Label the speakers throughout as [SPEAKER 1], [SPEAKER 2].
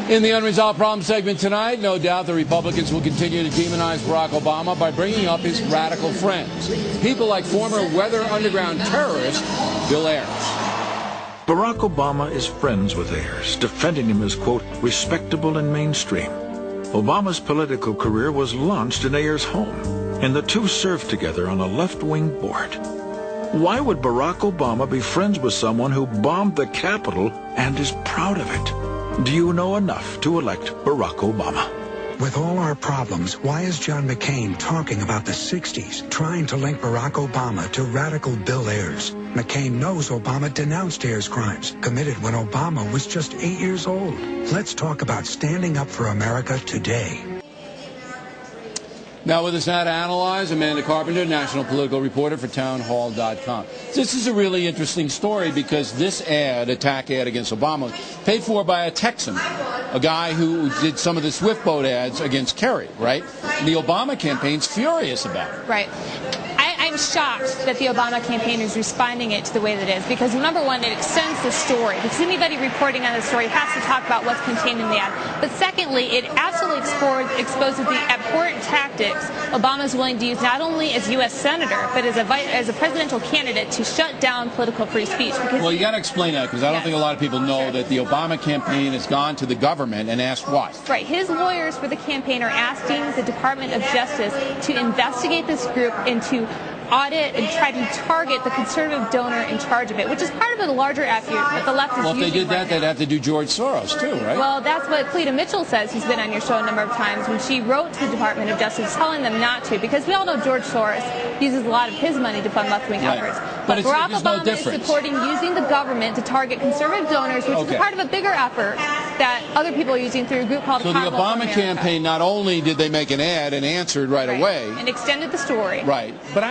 [SPEAKER 1] In the Unresolved Problem segment tonight, no doubt the Republicans will continue to demonize Barack Obama by bringing up his radical friends. People like former Weather Underground terrorist Bill Ayers.
[SPEAKER 2] Barack Obama is friends with Ayers, defending him as, quote, respectable and mainstream. Obama's political career was launched in Ayers' home, and the two served together on a left-wing board. Why would Barack Obama be friends with someone who bombed the Capitol and is proud of it? Do you know enough to elect Barack Obama?
[SPEAKER 3] With all our problems, why is John McCain talking about the 60s, trying to link Barack Obama to radical Bill Ayers? McCain knows Obama denounced Ayers' crimes, committed when Obama was just 8 years old. Let's talk about standing up for America today.
[SPEAKER 1] Now with us now to analyze, Amanda Carpenter, national political reporter for townhall.com. This is a really interesting story because this attack ad against Obama, paid for by a Texan, a guy who did some of the Swift boat ads against Kerry, right? And the Obama campaign's furious about it.
[SPEAKER 4] Right. I'm shocked that the Obama campaign is responding it to the way that it is because, number one, it extends the story because anybody reporting on the story has to talk about what's contained in the ad. But secondly, it absolutely exposes the abhorrent tactics Obama's willing to use not only as U.S. Senator but as a presidential candidate to shut down political free speech. Well,
[SPEAKER 1] you got to explain that because I don't think a lot of people know that the Obama campaign has gone to the government and asked what?
[SPEAKER 4] Right. His lawyers for the campaign are asking the Department of Justice to investigate this group and to audit and try to target the conservative donor in charge of it, which is part of a larger effort that the left is using.
[SPEAKER 1] Well, if they did that, they'd have to do George Soros, too, right?
[SPEAKER 4] Well, that's what Cleta Mitchell says, who's been on your show a number of times, when she wrote to the Department of Justice telling them not to, because we all know George Soros uses a lot of his money to fund left-wing efforts.
[SPEAKER 1] But
[SPEAKER 4] Barack Obama is supporting using the government to target conservative donors, which is part of a bigger effort that other people are using through a group called
[SPEAKER 1] So the Obama campaign, not only did they make an ad and answered right away.
[SPEAKER 4] And extended the story.
[SPEAKER 1] Right. But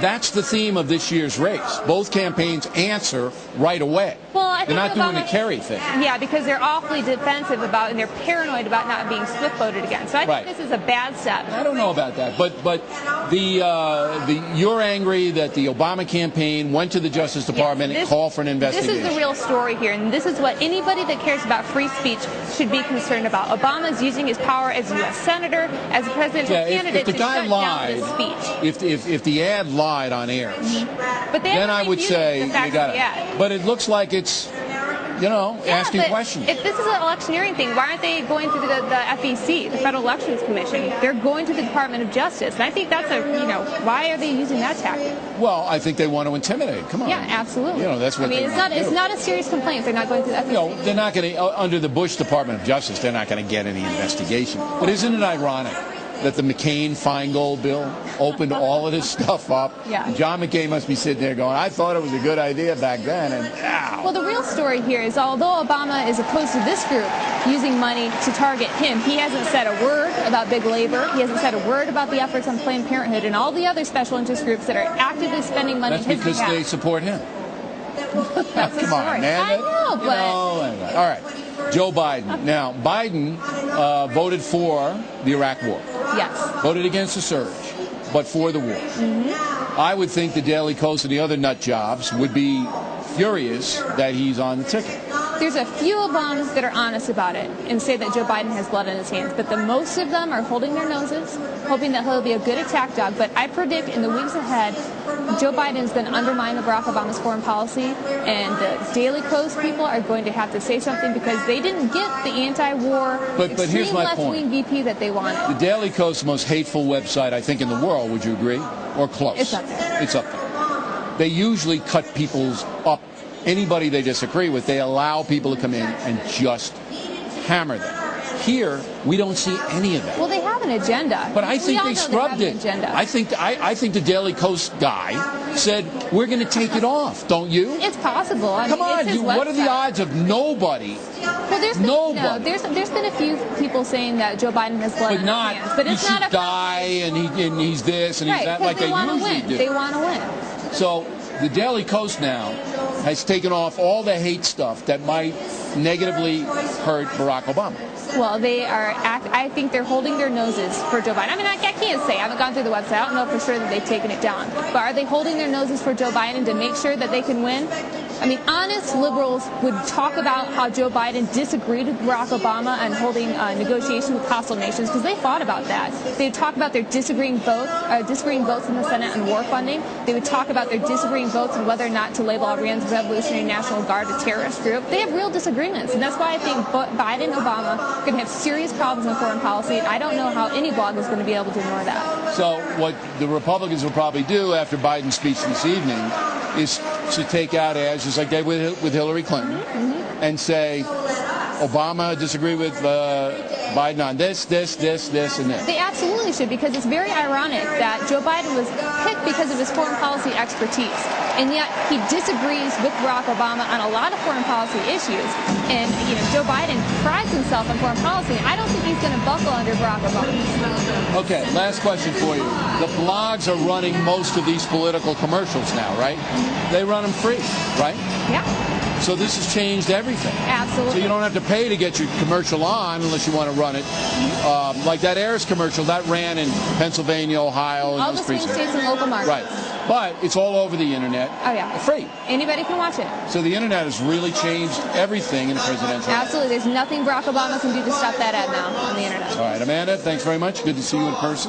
[SPEAKER 1] that's the theme of this year's race. Both campaigns answer right away.
[SPEAKER 4] Well, I think
[SPEAKER 1] they're not doing the Kerry thing.
[SPEAKER 4] Yeah, because they're awfully defensive about and they're paranoid about not being swift voted again. So I think this is a bad step.
[SPEAKER 1] I don't know about that, but you're angry that the Obama campaign went to the Justice Department and called for an investigation.
[SPEAKER 4] This is the real story here, and this is what anybody that cares about free speech should be concerned about. Obama's using his power as a U.S. senator, as a presidential candidate to shut down his speech.
[SPEAKER 1] If the ad lied on Ayers,
[SPEAKER 4] but
[SPEAKER 1] then I would say you got it. But it looks like it's, asking questions.
[SPEAKER 4] If this is an electioneering thing, why aren't they going through the FEC, the Federal Elections Commission? They're going to the Department of Justice, and I think that's why are they using that tactic?
[SPEAKER 1] Well, I think they want to intimidate. Come on.
[SPEAKER 4] Yeah, absolutely.
[SPEAKER 1] That's what
[SPEAKER 4] it's not a serious complaint. They're not going through the FEC.
[SPEAKER 1] They're not going to, under the Bush Department of Justice, they're not going to get any investigation. But isn't it ironic that the McCain-Feingold bill opened all of this stuff up?
[SPEAKER 4] Yeah.
[SPEAKER 1] John McCain must be sitting there going, I thought it was a good idea back then, and ow.
[SPEAKER 4] Well, the real story here is although Obama is opposed to this group using money to target him, he hasn't said a word about big labor. He hasn't said a word about the efforts on Planned Parenthood and all the other special interest groups that are actively spending money in his behalf.
[SPEAKER 1] That's because they support him. Come on, man.
[SPEAKER 4] I know, but...
[SPEAKER 1] All right. Joe Biden. Now, Biden voted for the Iraq War.
[SPEAKER 4] Yes.
[SPEAKER 1] Voted against the surge, but for the war.
[SPEAKER 4] Mm-hmm.
[SPEAKER 1] I would think the Daily Kos and the other nut jobs would be furious that he's on the ticket.
[SPEAKER 4] There's a few of them that are honest about it and say that Joe Biden has blood on his hands, but the most of them are holding their noses, hoping that he'll be a good attack dog. But I predict in the weeks ahead, Joe Biden is going to undermine Barack Obama's foreign policy, and the Daily Kos people are going to have to say something because they didn't get the anti-war, extreme left-wing VP that they wanted.
[SPEAKER 1] The Daily Kos, the most hateful website, I think, in the world, would you agree? Or close?
[SPEAKER 4] It's up there.
[SPEAKER 1] It's up there. They usually cut people's up. Anybody they disagree with, they allow people to come in and just hammer them. Here, we don't see any of that.
[SPEAKER 4] Well, they have an agenda.
[SPEAKER 1] But I think they scrubbed it. I think the Daily Kos guy said, we're going to take it off, don't you?
[SPEAKER 4] It's possible.
[SPEAKER 1] Come on, what are the odds of nobody?
[SPEAKER 4] Well, there's been a few people saying that Joe Biden has blood on his hands. But it's not a
[SPEAKER 1] die and he's this and he's that like they usually do.
[SPEAKER 4] They want to win.
[SPEAKER 1] So the Daily Kos now has taken off all the hate stuff that might negatively hurt Barack Obama.
[SPEAKER 4] Well, I think they're holding their noses for Joe Biden. I mean, I can't say. I haven't gone through the website. I don't know for sure that they've taken it down. But are they holding their noses for Joe Biden to make sure that they can win? I mean, honest liberals would talk about how Joe Biden disagreed with Barack Obama and holding negotiations with hostile nations, because they fought about that. They would talk about their disagreeing votes in the Senate on war funding. They would talk about their disagreeing votes on whether or not to label Iran's Revolutionary National Guard a terrorist group. They have real disagreements, and that's why I think Biden and Obama are going to have serious problems in foreign policy, and I don't know how any blog is going to be able to ignore that.
[SPEAKER 1] So what the Republicans will probably do after Biden's speech this evening is to take out ads, just like they did with Hillary Clinton, and say Obama disagreed with Biden on this, and this.
[SPEAKER 4] They absolutely should, because it's very ironic that Joe Biden was picked because of his foreign policy expertise, and yet he disagrees with Barack Obama on a lot of foreign policy issues. And Joe Biden prides himself on foreign policy. I don't think he's going to buckle under Barack Obama.
[SPEAKER 1] Okay, last question for you. The blogs are running most of these political commercials now, right? They run them free, right?
[SPEAKER 4] Yeah.
[SPEAKER 1] So this has changed everything.
[SPEAKER 4] Absolutely.
[SPEAKER 1] So you don't have to pay to get your commercial on unless you want to run it. Like that Ayers commercial, that ran in Pennsylvania, Ohio, and
[SPEAKER 4] all
[SPEAKER 1] those
[SPEAKER 4] the swing
[SPEAKER 1] precincts.
[SPEAKER 4] states and local markets.
[SPEAKER 1] Right. But it's all over the internet.
[SPEAKER 4] Oh, yeah.
[SPEAKER 1] Free.
[SPEAKER 4] Anybody can watch it.
[SPEAKER 1] So the internet has really changed everything in the presidential.
[SPEAKER 4] Absolutely. There's nothing Barack Obama can do to stop that ad now on the internet.
[SPEAKER 1] All right, Amanda, thanks very much. Good to see you in person.